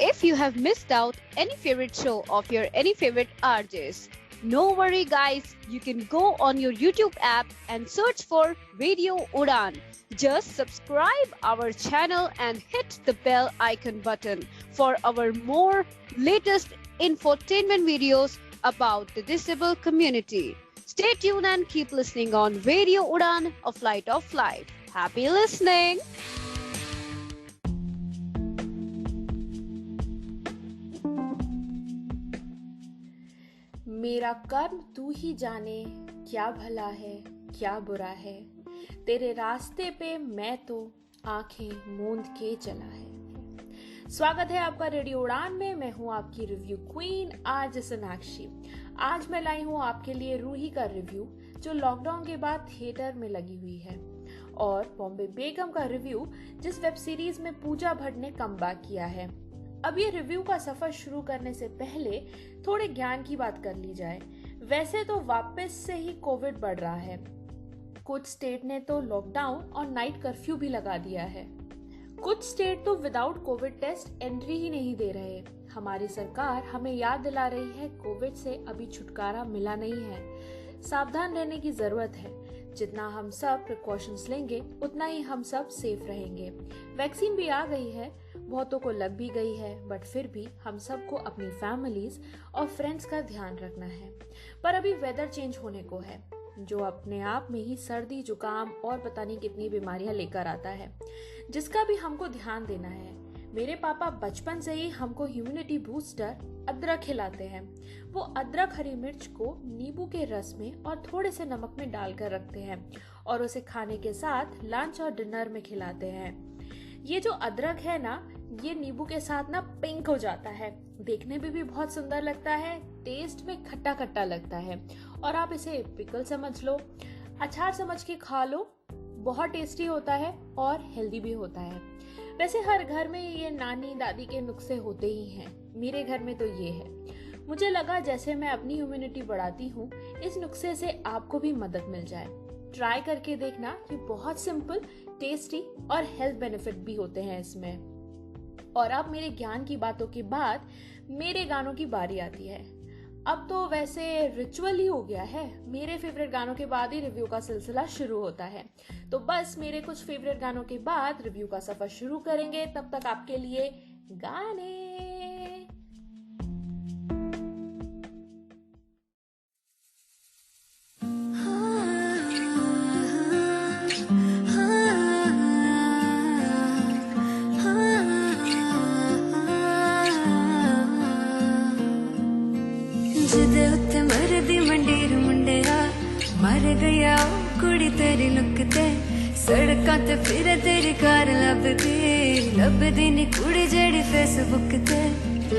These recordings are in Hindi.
if you have missed out any favorite show of your any favorite RJs. No worry guys, you can go on your YouTube app and search for Radio Udan. Just subscribe our channel and hit the bell icon button for our more latest infotainment videos about the disabled community. Stay tuned and keep listening on Radio Udan, a flight of life. Happy listening! मेरा कर्म तू ही जाने, क्या भला है क्या बुरा है, तेरे रास्ते पे मैं तो आंखें मूंद के चला है। स्वागत है आपका रेडियो उड़ान में। मैं हूं आपकी रिव्यू क्वीन आज सोनाक्षी। आज मैं लाई हूं आपके लिए रूही का रिव्यू, जो लॉकडाउन के बाद थिएटर में लगी हुई है, और बॉम्बे बेगम का रिव्यू, जिस वेब सीरीज में पूजा भट्ट ने कमबैक किया है। अब ये रिव्यू का सफर शुरू करने से पहले थोड़े ज्ञान की बात कर ली जाए। वैसे तो वापस से ही कोविड बढ़ रहा है। कुछ स्टेट ने तो लॉकडाउन और नाइट कर्फ्यू भी लगा दिया है। कुछ स्टेट तो विदाउट कोविड टेस्ट एंट्री ही नहीं दे रहे। हमारी सरकार हमें याद दिला रही है कोविड से अभी छुटकारा मिला नहीं है, सावधान रहने की जरूरत है। जितना हम सब प्रिकॉशंस लेंगे उतना ही हम सब सेफ रहेंगे। वैक्सीन भी आ गई है, बहुतों को लग भी गई है, बट फिर भी हम सबको अपनी फैमिलीज और फ्रेंड्स का ध्यान रखना है। पर अभी वेदर चेंज होने को है, जो अपने आप में ही सर्दी जुकाम और पता नहीं कितनी बीमारियां लेकर आता है, जिसका भी हमको ध्यान देना है। मेरे पापा बचपन से ही हमको ह्यूमिडिटी बूस्टर अदरक खिलाते हैं। वो अदरक हरी मिर्च को नींबू के रस में और थोड़े से नमक में डालकर रखते हैं और उसे खाने के साथ लंच और डिनर में खिलाते हैं। ये जो अदरक है ना, ये नींबू के साथ ना पिंक हो जाता है, देखने में भी बहुत सुंदर लगता है, टेस्ट में खट्टा खट्टा लगता है, और आप इसे पिकल समझ लो, अचार समझ के खा लो। बहुत टेस्टी होता है और हेल्दी भी होता है। वैसे हर घर में ये नानी दादी के नुस्खे होते ही हैं, मेरे घर में तो ये है। मुझे लगा जैसे मैं अपनी इम्यूनिटी बढ़ाती हूँ, इस नुस्खे से आपको भी मदद मिल जाए। ट्राई करके देखना, ये बहुत सिंपल, टेस्टी और हेल्थ बेनिफिट भी होते हैं इसमें। और अब मेरे ज्ञान की बातों के बाद मेरे गानों की बारी आती है। अब तो वैसे रिचुअल ही हो गया है, मेरे फेवरेट गानों के बाद ही रिव्यू का सिलसिला शुरू होता है। तो बस मेरे कुछ फेवरेट गानों के बाद रिव्यू का सफर शुरू करेंगे। तब तक आपके लिए गाने। ਜਿਹਦੇ ਉੱਤੇ ਮਰਦੀ ਮੰਡੀਰ ਮੁੰਡਿਆ ਮਰ ਗਿਆ ਉਹ ਕੁੜੀ ਤੇਰੀ ਲੁੱਕ ਤੇ ਸੜਕਾਂ ਤੇ ਫਿਰੇ ਤੇਰੀ ਕਾਰ ਲੱਭਦੀ ਨੀ ਕੁੜੀ ਜਿਹੜੀ ਫੇਸਬੁੱਕ ਤੇ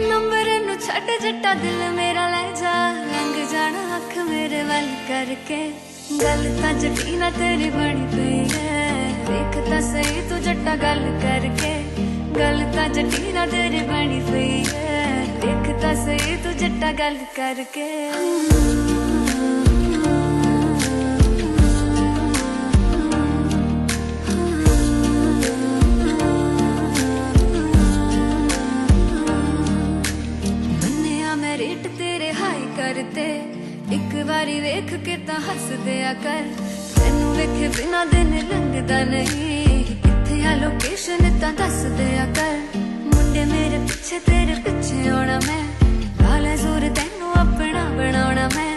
ਨੰਬਰ ਨੂੰ ਛੱਡ ਜੱਟਾ ਦਿਲ ਮੇਰਾ ਲੈ ਜਾ ਲੰਘ ਜਾਣਾ ਅੱਖ ਮੇਰੇ ਵੱਲ ਕਰਕੇ ਗੱਲ ਤਾਂ ਜੱਟੀ ਨਾ ਤੇਰੀ ਬਣੀ ਪਈ ਹੈ ਵੇਖ ਤਾਂ ਸਹੀ ਤੂੰ ਜੱਟਾ ਗੱਲ ਕਰਕੇ ਗੱਲ ਤਾਂ ਜੱਟੀ ਨਾ ਤੇਰੀ ਬਣੀ ਪਈ ਹੈ देख ता सही तू जट्टा गल करके मन्निया मैं रेट तेरे हाई करते एक बारी वेख के तां हस दिया कर तैनू वेखे बिना दिन लंघदा नहीं कित्थे आ लोकेशन तां दस दिया कर मेरे पीछे तेरे पीछे आना मैं लाले जोर तेनू अपना बनाना मैं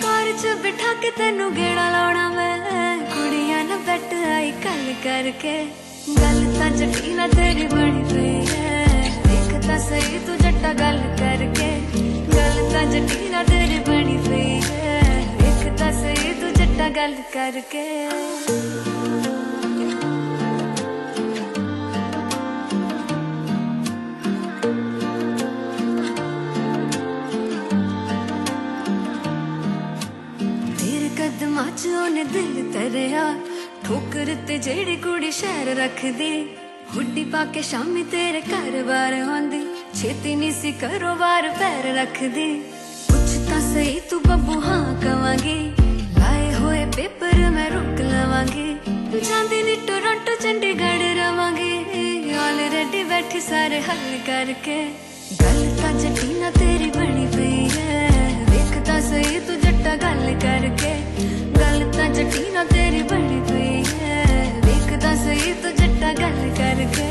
कार च बिठा के तेनू गेड़ा लाना मैं कुड़ियां ना बैठ आई कल करके गल तां जट्टी ना तेरी बनी पई है देख तां सही तू जट्टा गल करके गल तां जट्टी ना तेरी बनी पई है देख तां सही तू जट्टा गल करके ਉਹਨੇ ਦਿਲ ਤਰਿਆ ਠੋਕਰ ਤੇ ਜਿਹੜੀ ਕੁੜੀ ਸ਼ਹਿਰ ਰੱਖਦੀ ਹੁੱਡੀ ਪਾ ਕੇ ਸ਼ਾਮੀ ਤੇਰੇ ਘਰ ਬਾਰ ਆਉਂਦੀ ਛੇਤੀ ਨਹੀਂ ਸੀ ਕਰੋ ਵਾਰ ਪੈਰ ਰੱਖਦੀ ਪੁੱਛ ਤਾਂ ਸਹੀ ਤੂੰ ਬੱਬੂ ਹਾਂ ਕਵਾਂਗੀ ਲਾਏ ਹੋਏ ਪੇਪਰ ਮੈਂ ਰੁਕ ਲਵਾਂਗੀ ਜਾਂਦੀ ਨੀ ਟੋਰਾਂਟੋ ਚੰਡੀਗੜ੍ਹ ਰਵਾਂਗੀ ਆਲਰੇਡੀ ਬੈਠੀ ਸਾਰੇ ਹੱਲ ਕਰਕੇ गल तां जट्टी ना तेरी बनी पई है, देखदा सही तू जट्टा गल करके। गल तां जट्टी ना तेरी बनी पई है, देखदा सही तू जट्टा गल करके।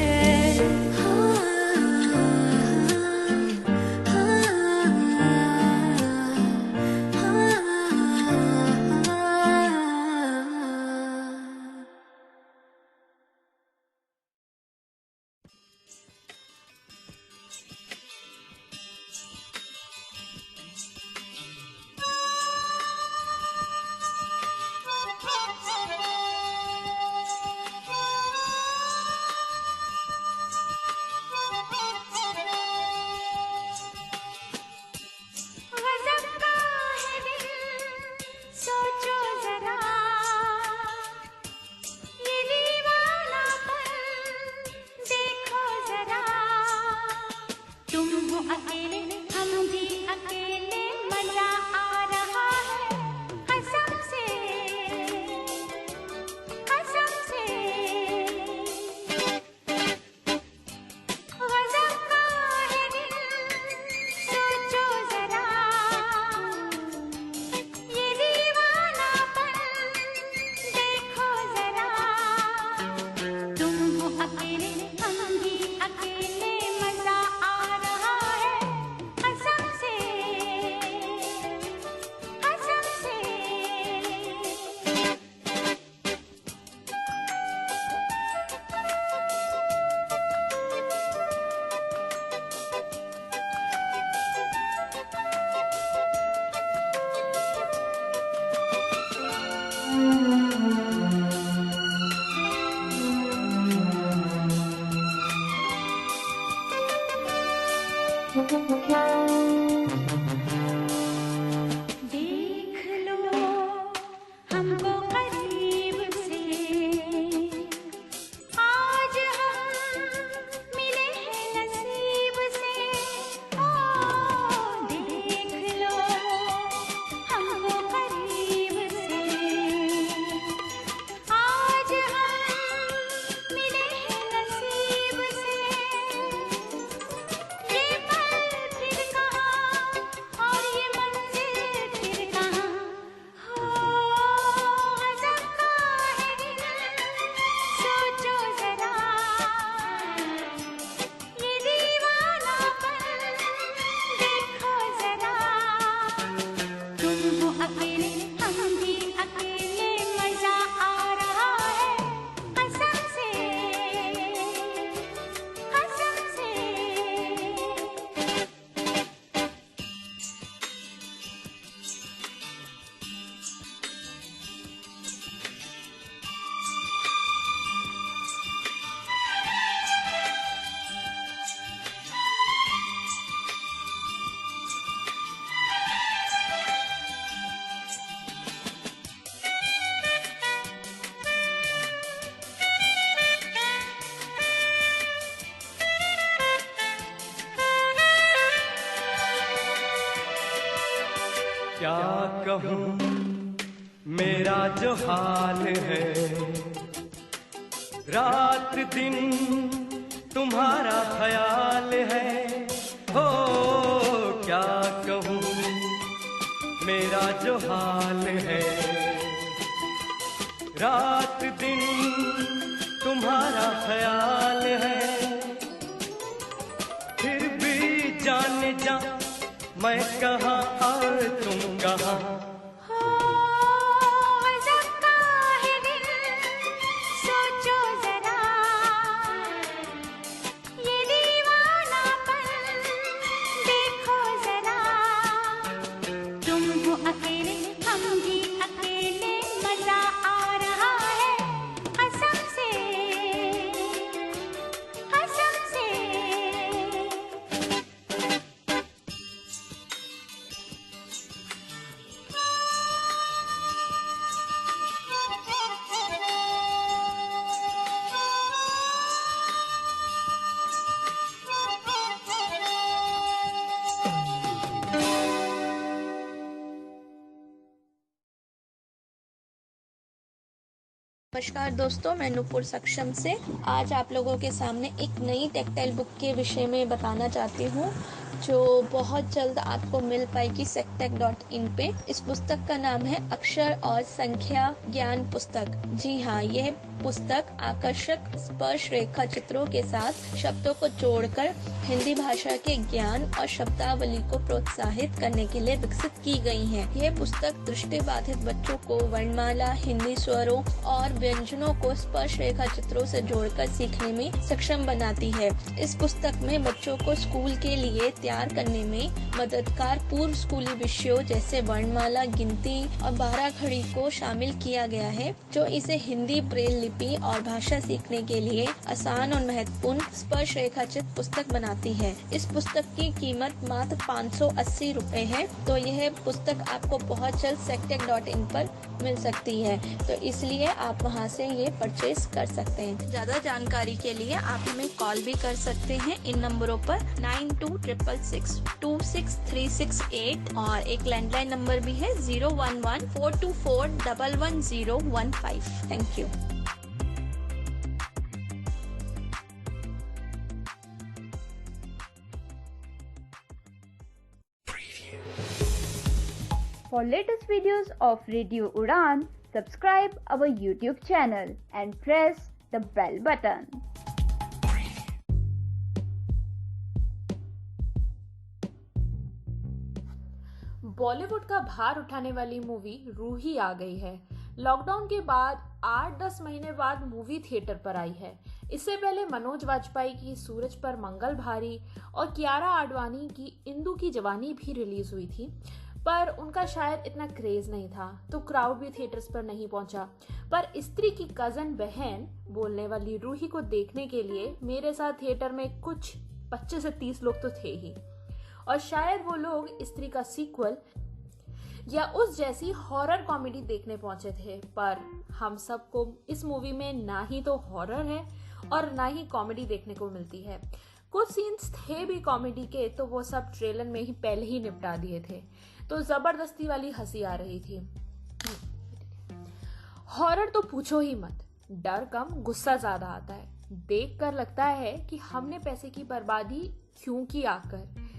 क्या कहूँ मेरा जो हाल है, रात दिन तुम्हारा ख्याल है। हो क्या कहूँ मेरा जो हाल है, रात दिन तुम्हारा ख्याल है। फिर भी जाने जा मैं कहाँ और तुम कहाँ। नमस्कार दोस्तों, मैं नूपुर सक्षम से आज आप लोगों के सामने एक नई टेक्सटाइल बुक के विषय में बताना चाहती हूँ जो बहुत जल्द आपको मिल पाएगी sectech.in पे। इस पुस्तक का नाम है अक्षर और संख्या ज्ञान पुस्तक। जी हाँ, यह पुस्तक आकर्षक स्पर्श रेखा चित्रों के साथ शब्दों को जोड़कर हिंदी भाषा के ज्ञान और शब्दावली को प्रोत्साहित करने के लिए विकसित की गई है। यह पुस्तक दृष्टिबाधित बच्चों को वर्णमाला, हिंदी स्वरों और व्यंजनों को स्पर्श रेखा चित्रों से जोड़कर सीखने में सक्षम बनाती है। इस पुस्तक में बच्चों को स्कूल के लिए तैयार करने में मददगार पूर्व स्कूली विषयों जैसे वर्णमाला, गिनती और 12 खड़ी को शामिल किया गया है, जो इसे हिंदी ब्रेल लिपि और भाषा सीखने के लिए आसान और महत्वपूर्ण स्पर्श रेखाचित पुस्तक बनाती है। इस पुस्तक की कीमत मात्र 580 रुपए है, तो यह पुस्तक आपको बहुत जल्द sectech.in पर मिल सकती है, तो इसलिए आप वहां से ये परचेज कर सकते हैं। ज्यादा जानकारी के लिए आप हमें कॉल भी कर सकते हैं इन नंबरों पर 9266626368 और एक लैंडलाइन नंबर भी है 01142411015। Thank you. For latest videos of Radio Udan, subscribe our YouTube channel and press the bell button. Bollywood का भार उठाने वाली मूवी रूही आ गई है। लॉकडाउन के बाद 8-10 महीने बाद मूवी थिएटर पर आई है। इससे पहले मनोज वाजपेयी की सूरज पर मंगल भारी और कियारा आडवाणी की इंदु की जवानी भी रिलीज हुई थी, पर उनका शायद इतना क्रेज नहीं था, तो क्राउड भी थिएटर्स पर नहीं पहुंचा। पर स्त्री की कजन बहन बोलने वाली रूही को देखने के लिए मेरे साथ थिएटर में कुछ 25 से 30 लोग तो थे ही, और शायद वो लोग स्त्री का सीक्वल या उस जैसी हॉरर कॉमेडी देखने पहुंचे थे। पर हम सबको इस मूवी में ना ही तो हॉरर है और ना ही कॉमेडी देखने को मिलती है। कुछ सीन्स थे भी कॉमेडी के, तो वो सब ट्रेलर में ही पहले ही निपटा दिए थे, तो जबरदस्ती वाली हंसी आ रही थी। हॉरर तो पूछो ही मत, डर कम गुस्सा ज्यादा आता है। देखकर लगता है कि हमने पैसे की बर्बादी क्यों की आकर।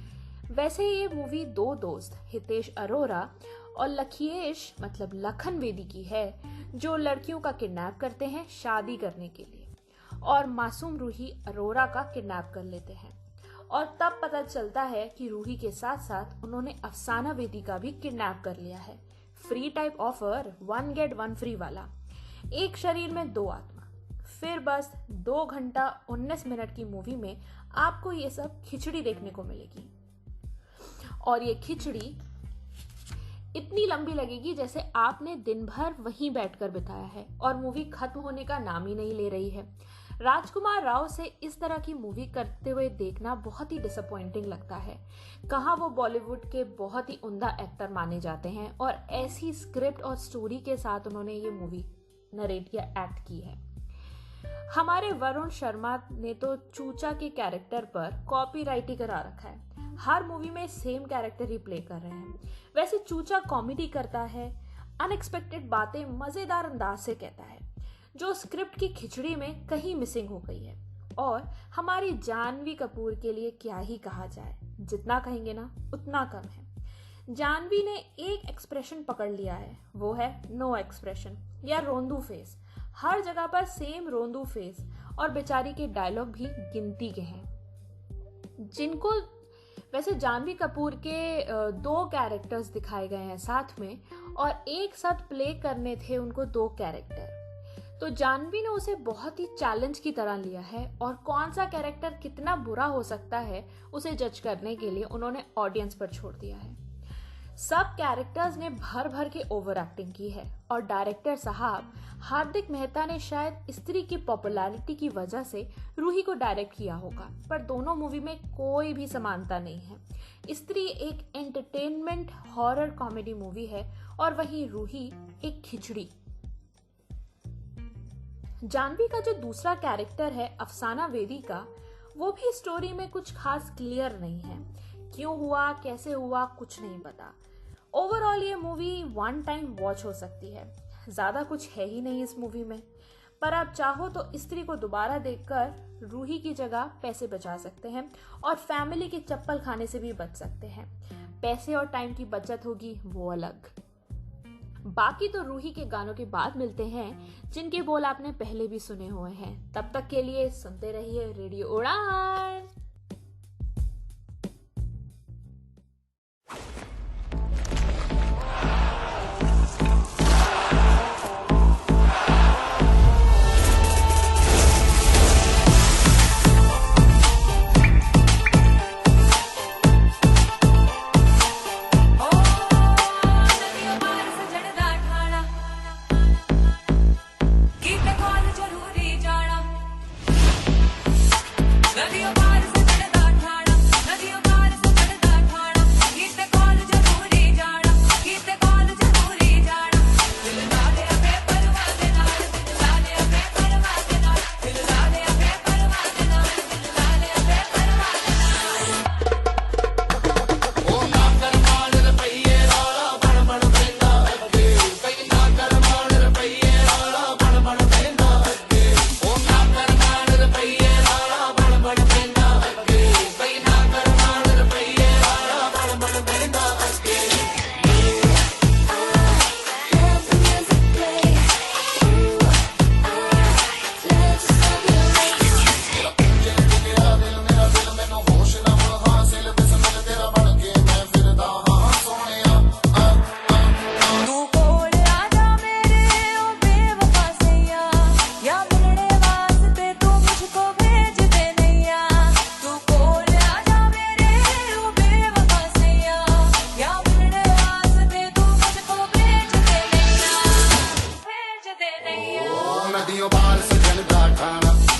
वैसे ये मूवी दो दोस्त हितेश अरोरा और लखिएश मतलब लखन वेदी की है, जो लड़कियों का किडनैप करते हैं शादी करने के लिए, और मासूम रूही अरोरा का किडनैप कर लेते हैं, और तब पता चलता है कि रूही के साथ साथ उन्होंने अफसाना वेदी का भी किडनैप कर लिया है। Free type offer, 1 gate 1 free वाला। एक शरीर में 2 आत्मा। फिर बस 2 घंटा 19 मिनट की मूवी में आपको ये सब खिचड़ी देखने को मिलेगी, और ये खिचड़ी इतनी लंबी लगेगी जैसे आपने दिन भर वहीं बैठकर बिताया है, और मूवी खत्म होने का नाम ही नहीं ले रही है। राजकुमार राव से इस तरह की मूवी करते हुए देखना बहुत ही डिसअपॉइंटिंग लगता है। कहाँ वो बॉलीवुड के बहुत ही उम्दा एक्टर माने जाते हैं, और ऐसी स्क्रिप्ट और स्टोरी के साथ उन्होंने ये मूवी नरेट या एक्ट की है। हमारे वरुण शर्मा ने तो चूचा के कैरेक्टर पर कॉपीराइट ही करा रखा है। हर मूवी में सेम कैरेक्टर ही प्ले कर रहे हैं। वैसे चूचा कॉमेडी करता है, अनएक्सपेक्टेड बातें मजेदार अंदाज से कहता है, जो स्क्रिप्ट की खिचड़ी में कहीं मिसिंग हो गई है। और हमारी जानवी कपूर के लिए क्या ही कहा जाए, जितना कहेंगे ना उतना कम है। जानवी ने एक एक्सप्रेशन पकड़ लिया है, वो है नो एक्सप्रेशन या रोंदू फेस। हर जगह पर सेम रोंदू फेस, और बेचारी के डायलॉग भी गिनती के हैं, जिनको वैसे जानवी कपूर के 2 कैरेक्टर्स दिखाए गए हैं साथ में, और एक साथ प्ले करने थे उनको 2 कैरेक्टर। तो जानवी ने उसे बहुत ही चैलेंज की तरह लिया है, और कौन सा कैरेक्टर कितना बुरा हो सकता है उसे जज करने के लिए उन्होंने ऑडियंस पर छोड़ दिया है। सब कैरेक्टर्स ने भर भर के ओवर एक्टिंग की है, और डायरेक्टर साहब हार्दिक मेहता ने शायद स्त्री की पॉपुलैरिटी की वजह से रूही को डायरेक्ट किया होगा, पर दोनों मूवी में कोई भी समानता नहीं है। स्त्री एक एंटरटेनमेंट हॉरर कॉमेडी मूवी है, और वहीं रूही एक खिचड़ी। जानवी का जो दूसरा कैरेक्टर है अफसाना वेदी का, वो भी स्टोरी में कुछ खास क्लियर नहीं है। क्यों हुआ, कैसे हुआ, कुछ नहीं पता। ओवरऑल ये मूवी 1 टाइम वॉच हो सकती है, ज्यादा कुछ है ही नहीं इस मूवी में। पर आप चाहो तो स्त्री को दोबारा देखकर रूही की जगह पैसे बचा सकते हैं और फैमिली के चप्पल खाने से भी बच सकते हैं। पैसे और टाइम की बचत होगी वो अलग। बाकी तो रूही के गानों के बाद मिलते हैं जिनके बोल आपने पहले भी सुने हुए हैं। तब तक के लिए सुनते रहिए रेडियो उड़ान।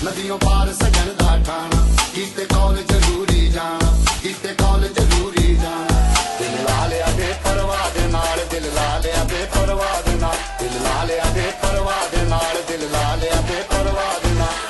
नदियों पार सजन दा ठाणा कीते कॉल जरूरी जाना कीते कॉल जरूरी जाना दिल ला लिया बेपरवाह दे नाल दिल ला लिया बेपरवाह दे नाल दिल ला लिया बेपरवाह दे नाल दिल ला लिया बेपरवाह दे नाल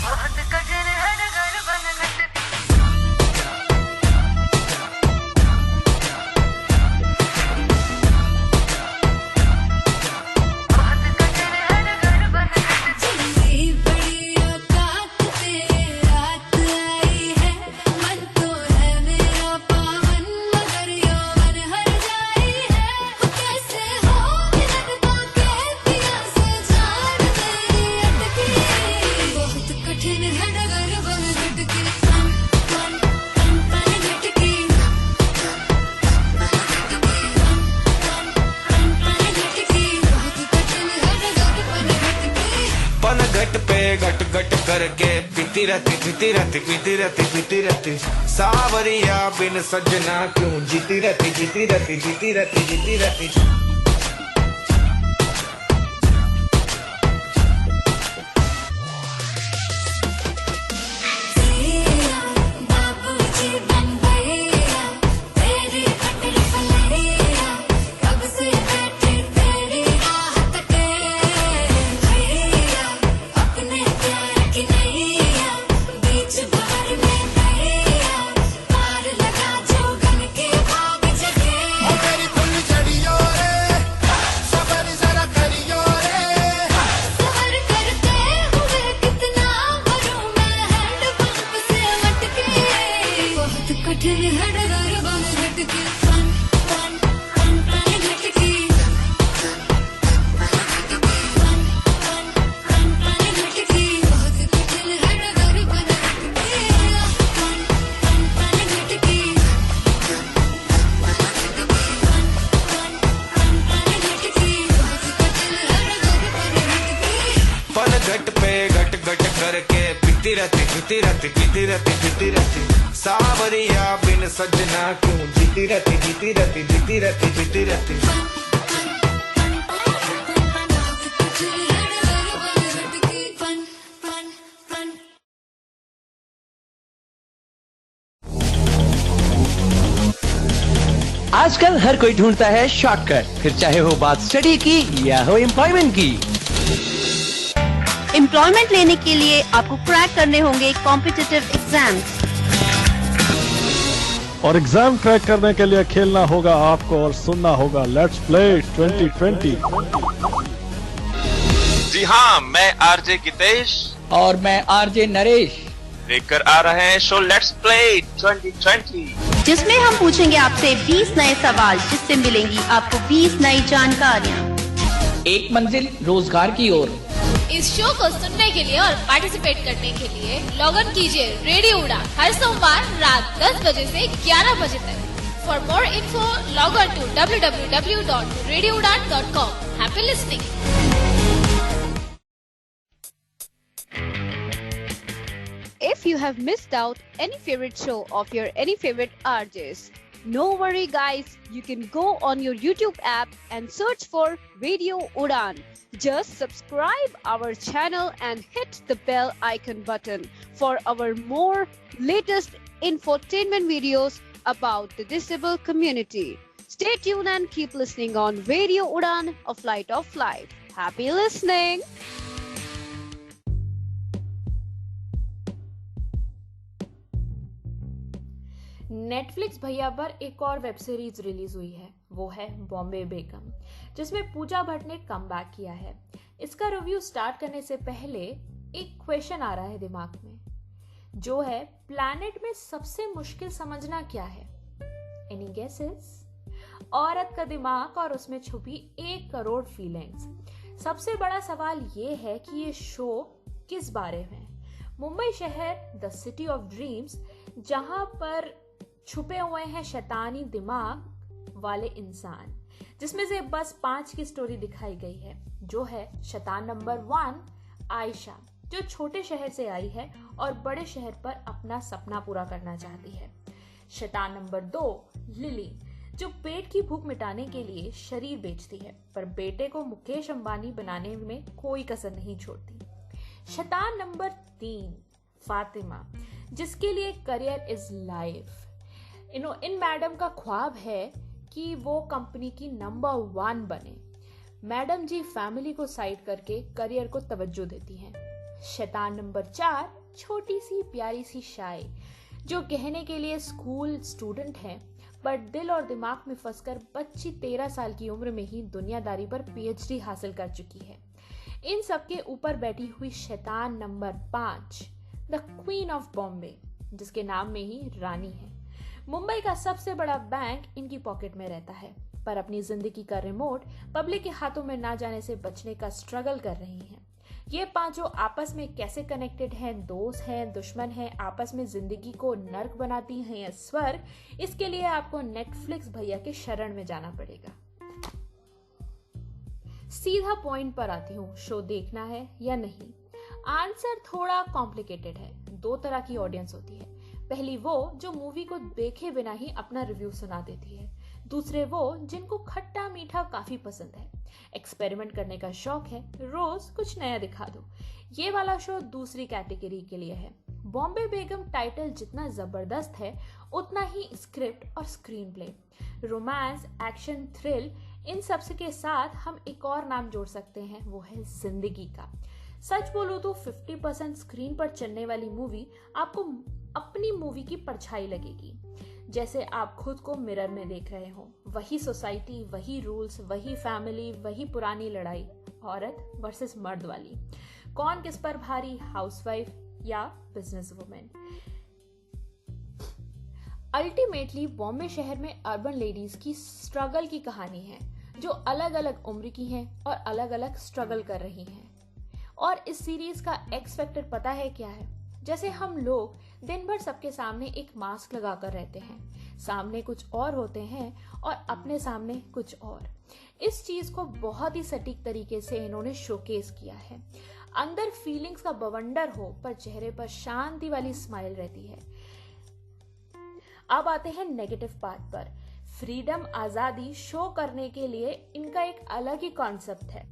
बहुत कठिन है डगर बनने गट करके पीती रहती सावरिया बिन सजना क्यों जीती रहती रहती जीती रहती जीती रहती जीती रहती सावरिया बिन सजना क्यों जीती रहती जीती रहती जीती रहती जीती रहती आजकल हर कोई ढूंढता है शॉर्टकट, फिर चाहे हो बात स्टडी की या हो एम्प्लॉयमेंट की। एम्प्लॉयमेंट लेने के लिए आपको क्रैक करने होंगे कॉम्पिटिटिव एग्जाम्स, और एग्जाम क्रैक करने के लिए खेलना होगा आपको और सुनना होगा लेट्स प्ले 2020। जी हाँ, मैं आरजे गितेश और मैं आरजे नरेश लेकर आ रहे हैं शो लेट्स प्ले 2020, जिसमें हम पूछेंगे आपसे 20 नए सवाल, जिससे मिलेंगी आपको 20 नई जानकारियाँ। एक मंजिल रोजगार की ओर। इस शो को सुनने के लिए और पार्टिसिपेट करने के लिए लॉग इन कीजिए रेडियो उड़ान हर सोमवार रात 10 बजे से 11 बजे तक। For more info log on to www.radioudan.com। Happy listening. If you have missed out any favorite show of your any favorite RJs, no worry guys, you can go on your YouTube app and search for Radio Udan. Just subscribe our channel and hit the bell icon button for our more latest infotainment videos about the disabled community. Stay tuned and keep listening on Radio Udan, a flight of life. Happy listening! Netflix भैया पर एक और वेब सीरीज रिलीज हुई है, वो है बॉम्बे बेगम, जिसमें पूजा भट्ट ने कमबैक किया है। इसका रिव्यू स्टार्ट करने से पहले एक क्वेश्चन आ रहा है दिमाग में, जो है प्लैनेट में सबसे मुश्किल समझना क्या है? Any guesses? औरत का दिमाग और उसमें छुपी 1 करोड़ फीलिंग्स। सबसे बड़ा सवाल ये है कि ये शो किस बारे में? मुंबई शहर, द सिटी ऑफ ड्रीम्स, जहां पर छुपे हुए हैं शैतानी दिमाग वाले इंसान, जिसमें से बस 5 की स्टोरी दिखाई गई है, जो है शैतान नंबर 1 आयशा, जो छोटे शहर से आई है और बड़े शहर पर अपना सपना पूरा करना चाहती है। शैतान नंबर 2 लिली, जो पेट की भूख मिटाने के लिए शरीर बेचती है, पर बेटे को मुकेश अंबानी बनाने में कोई कसर नहीं छोड़ती। शैतान नंबर 3 फातिमा, जिसके लिए career is life. In madam का ख्वाब है कि वो कंपनी की नंबर 1 बने। मैडम जी फैमिली को साइड करके करियर को तवज्जो देती हैं। शैतान नंबर 4 छोटी सी प्यारी सी शाय, जो कहने के लिए स्कूल स्टूडेंट है, पर दिल और दिमाग में फंसकर बच्ची 13 साल की उम्र में ही दुनियादारी पर PhD हासिल कर चुकी है। इन सबके ऊपर बैठी हुई शैतान number 5 the queen of Bombay, जिसके नाम में ही रानी है। मुंबई का सबसे बड़ा बैंक इनकी पॉकेट में रहता है, पर अपनी जिंदगी का रिमोट पब्लिक के हाथों में ना जाने से बचने का स्ट्रगल कर रही हैं। ये पांचों आपस में कैसे कनेक्टेड हैं, दोस्त हैं, दुश्मन हैं, आपस में जिंदगी को नर्क बनाती हैं या स्वर्ग, इसके लिए आपको नेटफ्लिक्स भैया के शरण में जाना पड़ेगा। सीधा पॉइंट पर आती हूँ, शो देखना है या नहीं? आंसर थोड़ा कॉम्प्लिकेटेड है। 2 तरह की ऑडियंस होती है। पहली वो जो मूवी को देखे बिना ही अपना रिव्यू सुना देती है। दूसरे वो जिनको खट्टा मीठा काफी पसंद है, एक्सपेरिमेंट करने का शौक है, रोज कुछ नया दिखा दो। ये वाला शो दूसरी कैटेगरी के लिए है। बॉम्बे बेगम टाइटल जितना जबरदस्त है, उतना ही स्क्रिप्ट और screenplay, romance, action, thrill, इन सब के साथ हम एक और नाम जोड़ सकते हैं, वो है जिंदगी का। सच बोलूं तो 50% स्क्रीन पर चलने वाली मूवी आपको अपनी मूवी की परछाई लगेगी, जैसे आप खुद को मिरर में देख रहे हो। वही सोसाइटी, वही रूल्स, वही फैमिली, वही पुरानी लड़ाई, औरत वर्सेस मर्द वाली। कौन किस पर भारी, हाउसवाइफ या बिजनेस वुमेन। अल्टीमेटली बॉम्बे शहर में अर्बन लेडीज की स्ट्रगल की कहानी है, जो अलग अलग उम्र की हैं और अलग अलग स्ट्रगल कर रही हैं। और इस सीरीज का एक्स फैक्टर पता है क्या है? जैसे हम लोग दिन भर सबके सामने एक मास्क लगाकर रहते हैं, सामने कुछ और होते हैं और अपने सामने कुछ और। इस चीज को बहुत ही सटीक तरीके से इन्होंने शोकेस किया है। अंदर फीलिंग्स का बवंडर हो पर चेहरे पर शांति वाली स्माइल रहती है। अब आते हैं नेगेटिव पार्ट पर। फ्रीडम, आजादी शो करने के लिए इनका एक अलग ही कॉन्सेप्ट है।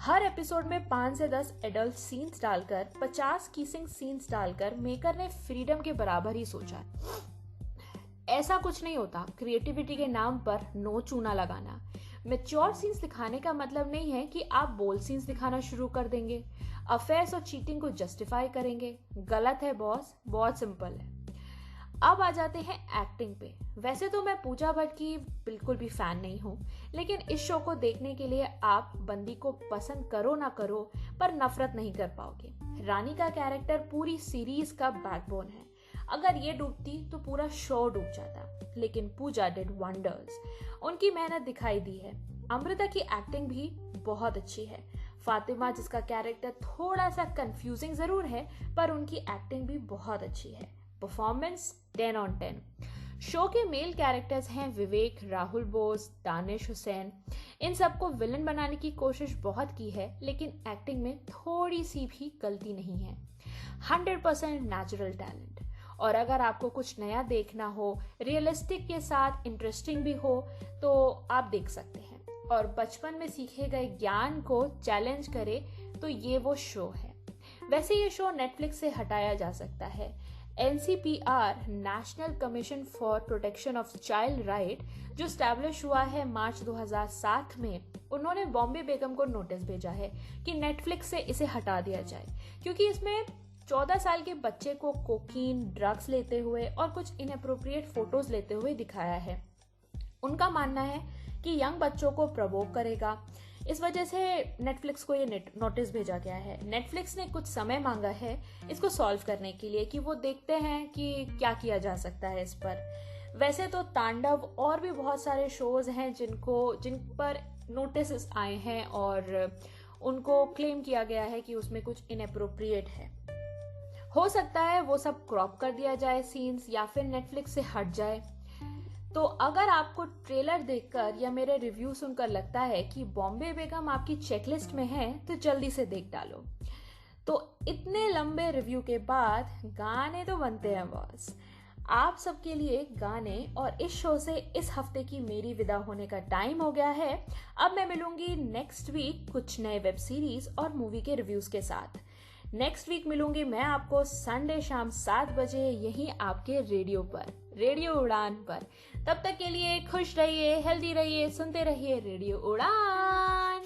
हर एपिसोड में 5 से 10 एडल्ट सीन्स डालकर 50 किसिंग सीन्स डालकर मेकर ने फ्रीडम के बराबर ही सोचा। ऐसा कुछ नहीं होता क्रिएटिविटी के नाम पर नो चूना लगाना। मैच्योर सीन्स दिखाने का मतलब नहीं है कि आप बोल्ड सीन्स दिखाना शुरू कर देंगे, अफेयर्स और चीटिंग को जस्टिफाई करेंगे। गलत है बॉस, बहुत सिंपल है। अब आ जाते हैं एक्टिंग पे। वैसे तो मैं पूजा भट्ट की बिल्कुल भी फैन नहीं हूँ, लेकिन इस शो को देखने के लिए आप बंदी को पसंद करो ना करो पर नफरत नहीं कर पाओगे। रानी का कैरेक्टर पूरी सीरीज का बैकबोन है। अगर ये डूबती तो पूरा शो डूब जाता, लेकिन पूजा डिड वंडर्स। उनकी मेहनत दिखाई दी है। अमृता की एक्टिंग भी बहुत अच्छी है। फातिमा जिसका कैरेक्टर थोड़ा सा कंफ्यूजिंग जरूर है पर उनकी एक्टिंग भी बहुत अच्छी है। Performance 10 on 10। शो के मेल कैरेक्टर्स हैं विवेक, राहुल बोस, दानिश हुसैन। इन सबको विलन बनाने की कोशिश बहुत की है, लेकिन एक्टिंग में थोड़ी सी भी गलती नहीं है। 100% नेचुरल टैलेंट। और अगर आपको कुछ नया देखना हो, रियलिस्टिक के साथ इंटरेस्टिंग भी हो, तो आप देख सकते हैं। और बचपन में सीखे गए ज्ञान को चैलेंज करे तो ये वो शो है। वैसे ये शो नेटफ्लिक्स से हटाया जा सकता है। NCPR, national commission for protection of child right, जो स्टैब्लिश हुआ है मार्च 2007 में, उन्होंने बॉम्बे बेगम को नोटिस भेजा है कि नेटफ्लिक्स से इसे हटा दिया जाए, क्योंकि इसमें 14 साल के बच्चे को कोकीन, ड्रग्स लेते हुए और कुछ इनअप्रोप्रिएट फोटोज लेते हुए दिखाया है। उनका मानना है कि यंग बच्चों को प्रवोक करेगा। इस वजह से नेटफ्लिक्स को ये नोटिस भेजा गया है। नेटफ्लिक्स ने कुछ समय मांगा है इसको सॉल्व करने के लिए कि वो देखते हैं कि क्या किया जा सकता है इस पर। वैसे तो तांडव और भी बहुत सारे शोज हैं जिन पर नोटिस आए हैं और उनको क्लेम किया गया है कि उसमें कुछ इनअप्रोप्रिएट है। हो सकता है वो सब क्रॉप कर दिया जाए सीन्स, या फिर नेटफ्लिक्स से हट जाए। तो अगर आपको ट्रेलर देखकर या मेरे रिव्यू सुनकर लगता है कि बॉम्बे बेगम आपकी चेकलिस्ट में है, तो जल्दी से देख डालो। तो इतने लंबे रिव्यू के बाद गाने तो बनते हैं बॉस। आप सबके लिए गाने और इस शो से इस हफ्ते की मेरी विदा होने का टाइम हो गया है। अब मैं मिलूंगी नेक्स्ट वीक कुछ नए वेब सीरीज और मूवी के रिव्यूज के साथ। नेक्स्ट वीक मिलूंगी मैं आपको संडे शाम 7 बजे यहीं आपके रेडियो पर, रेडियो उड़ान पर। तब तक के लिए खुश रहिए, हेल्दी रहिए, सुनते रहिए रेडियो उड़ान।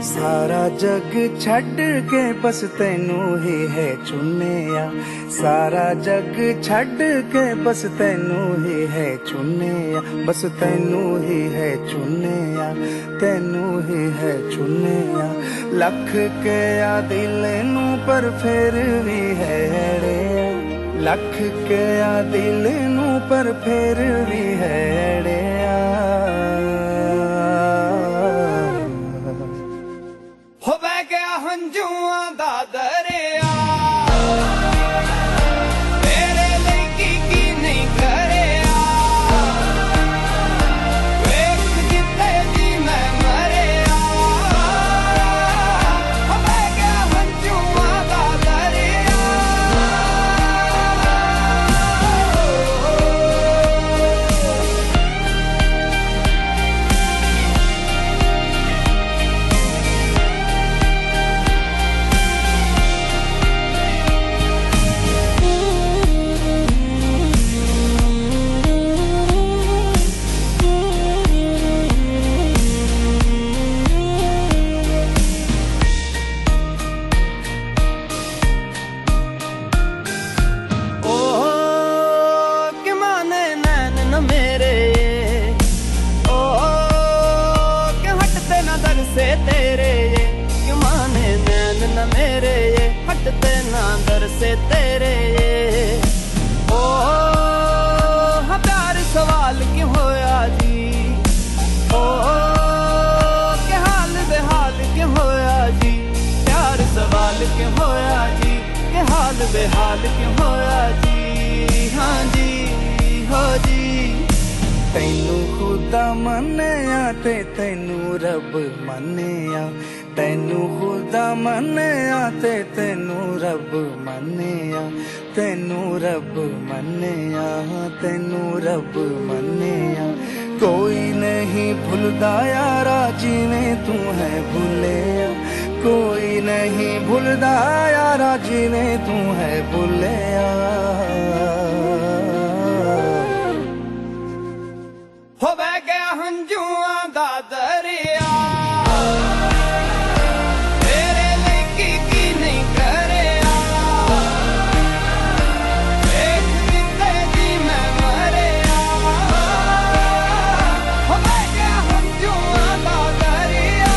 सारा जग छड़ के बस तैनू ही है चुनिया, सारा जग छड़ के बस तैनू ही है चुनिया, बस तैनू ही है चुनिया, तैनू ही है चुनिया। लख के आ दिल नू पर फिर भी है रे, लख के आ दिल नू पर फिर भी है रे। हो बह गया हंजुआं दा दरिया, तेरे लेकी की नहीं करिया, वेख जिते जी मैं मरिया। हो बह गया हंजुआं दा दरिया। से तेरे ये क्यों माने नैन न मेरे ये हटते ना दर से तेरे ये ओ हाँ प्यार सवाल क्यों होया जी ओ के हाल बेहाल क्यों होया जी प्यार सवाल क्यों होया जी के हाल बेहाल क्यों होया जी हाँ जी हो जी तैनू खुदा मन्निया ते तैनू रब मन्निया तैनू खुदा मन्निया ते तैनू रब मन्निया तैनू रब मन्निया तैनू रब मन्निया कोई नहीं भूलदा यारा जिवें तू है भूलिया कोई नहीं भूलदा यारा जिवें तू है भूलिया हो बह गया हंजुआं दा दरिया तेरे लेकी की नहीं करिया देख किते दी मैं मरिया हो बह गया हंजुआं दा दरिया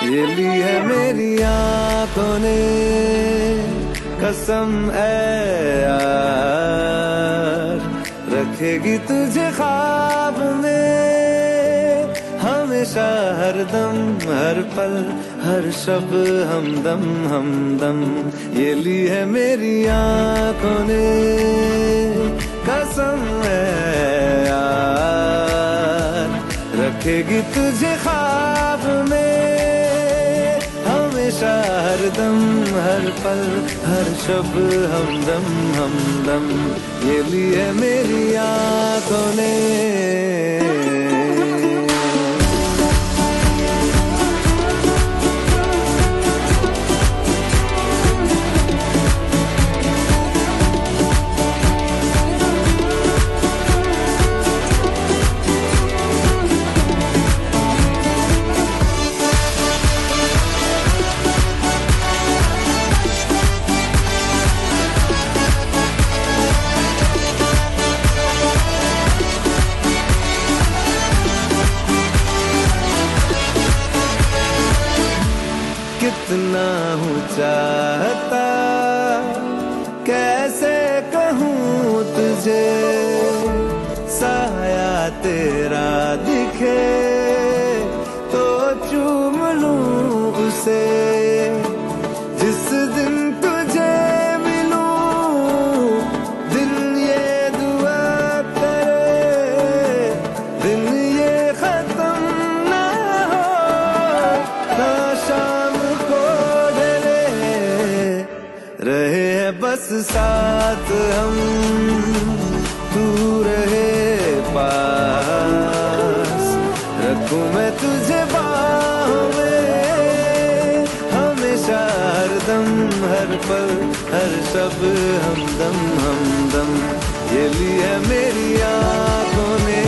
ये ली है मेरी आंखों ने कसम है यार रखेगी तुझे ख्वाब में हमेशा हर दम हर पल हर शब हमदम हमदम ये ली है मेरी आंखों ने कसम है यार रखेगी तुझे ख्वाब में हमेशा हर दम हर पल हर शब हमदम हमदम ये ली है मेरी आंखों ने कितना हूँ चाहता कैसे कहूँ तुझे साया तेरा दिखे तो चूम लूं उसे जिस दिन तुझे मिलूं दिन ये दुआ करे दिन ये खत्म ना हो ना शाम रहे हैं बस साथ हम तू रहे पास रखूं मैं तुझे बाहों में हमेशा हर दम हर पल हर शब हमदम हमदम ये ली है मेरी आंखों ने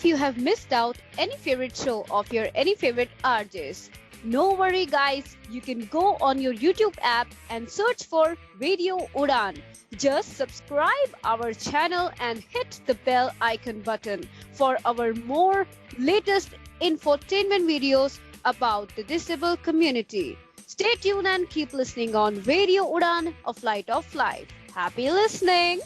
you have missed out any favorite show of your any favorite RJs, no worry guys, you can go on your YouTube app and search for Radio Udan. Just subscribe our channel and hit the bell icon button for our more latest infotainment videos about the disabled community. Stay tuned and keep listening on Radio Udan, a flight of life. Happy listening!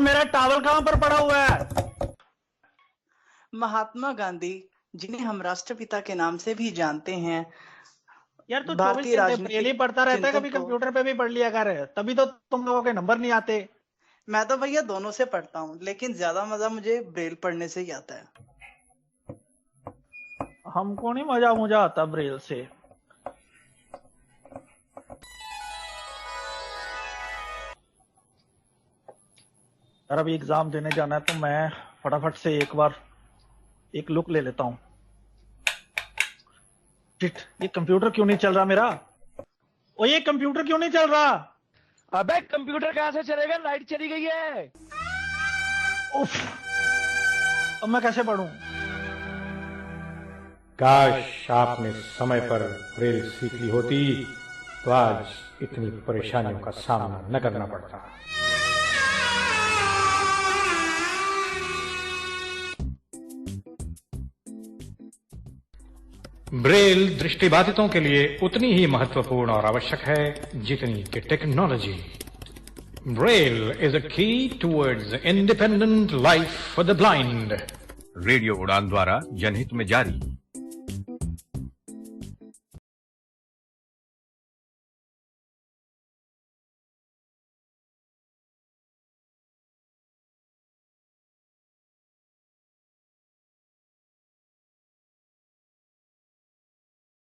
मेरा टॉवल कहाँ पर पड़ा हुआ है? महात्मा गांधी, जिन्हें हम राष्ट्रपिता के नाम से भी जानते हैं, यार तो 24 घंटे ब्रेल ही पढ़ता रहता है, कभी कंप्यूटर पे भी पढ़ लिया कर, तभी तो तुम लोगों के नंबर नहीं आते। मैं तो भैया दोनों से पढ़ता हूँ, लेकिन ज्यादा मजा मुझे ब्रेल पढ़ने से ही आता है। हमको नहीं मजा आता ब्रेल से। यार अभी एग्जाम देने जाना है तो मैं फटाफट से एक बार एक लुक ले लेता हूँ। शिट, ये कंप्यूटर क्यों नहीं चल रहा मेरा? ओ ये कंप्यूटर क्यों नहीं चल रहा? अबे कंप्यूटर कहाँ से चलेगा, लाइट चली गई है। उफ, अब मैं कैसे पढ़ूं? काश आपने समय पर ब्रेल सीख ली होती तो आज इतनी परेशानियों का सामना न करना पड़ता। ब्रेल दृष्टिबाधितों के लिए उतनी ही महत्वपूर्ण और आवश्यक है जितनी कि टेक्नोलॉजी। ब्रेल इज अ की towards independent life for the blind. Radio उड़ान द्वारा जनहित में जारी।